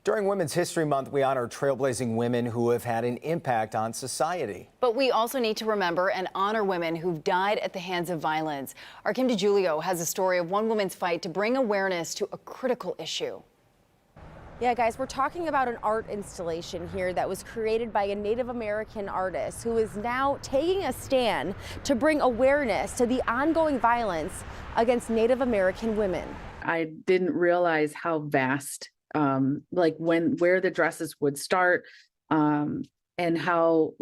During Women's History Month, we honor trailblazing women who have had an impact on society. But we also need to remember and honor women who've died at the hands of violence. Our Kim DeGiulio has a story of one woman's fight to bring awareness to a critical issue. Yeah, guys, we're talking about an art installation here that was created by a Native American artist who is now taking a stand to bring awareness to the ongoing violence against Native American women. I didn't realize how vast, where the dresses would start, and how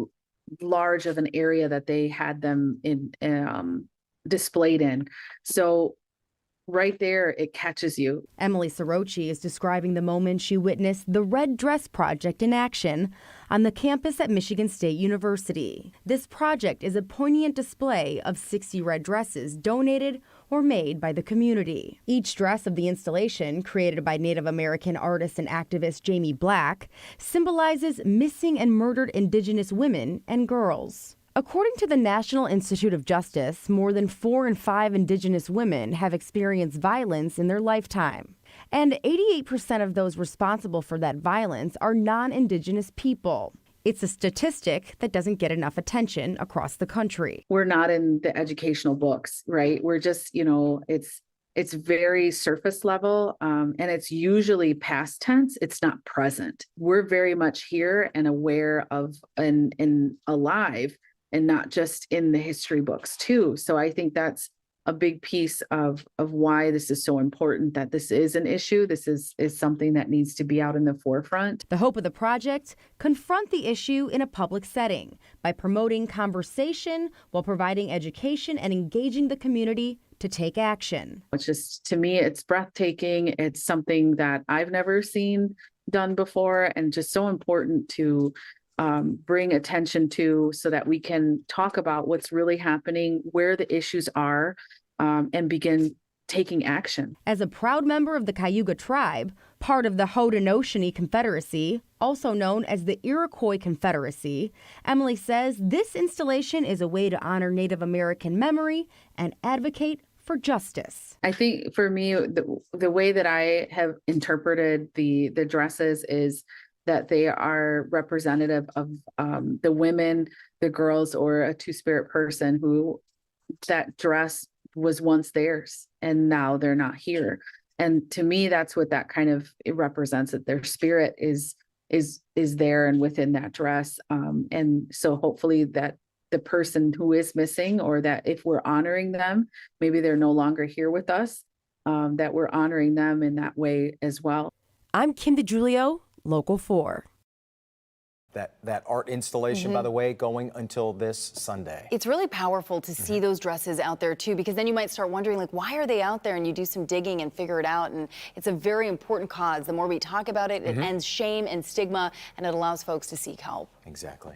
large of an area that they had them in displayed in. So right there, it catches you. Emily Sorochi is describing the moment she witnessed the Red Dress Project in action on the campus at Michigan State University. This project is a poignant display of 60 red dresses donated or made by the community. Each dress of the installation, created by Native American artist and activist Jamie Black, symbolizes missing and murdered Indigenous women and girls. According to the National Institute of Justice, more than 4 in 5 Indigenous women have experienced violence in their lifetime. And 88% of those responsible for that violence are non-Indigenous people. It's a statistic that doesn't get enough attention across the country. We're not in the educational books, right? We're just, it's very surface level, and it's usually past tense. It's not present. We're very much here and aware of and alive, and not just in the history books too. So I think that's a big piece of why this is so important, that this is an issue. This is something that needs to be out in the forefront. The hope of the project: confront the issue in a public setting by promoting conversation while providing education and engaging the community to take action. It's just, to me, it's breathtaking. It's something that I've never seen done before, and just so important to bring attention to, so that we can talk about what's really happening, where the issues are, and begin taking action. As a proud member of the Cayuga tribe, part of the Haudenosaunee Confederacy, also known as the Iroquois Confederacy, Emily says this installation is a way to honor Native American memory and advocate for justice. I think for me, the way that I have interpreted the dresses is that they are representative of the women, the girls, or a two-spirit person who that dress was once theirs and now they're not here. And to me, that's what that kind of it represents, that their spirit is there and within that dress. And so hopefully that the person who is missing, or that if we're honoring them, maybe they're no longer here with us, that we're honoring them in that way as well. I'm Kim DeGiulio, Local 4. That art installation, by the way, going until this Sunday. It's really powerful to see those dresses out there too, because then you might start wondering, like, why are they out there? And you do some digging and figure it out. And it's a very important cause. The more we talk about it, it ends shame and stigma, and it allows folks to seek help. Exactly.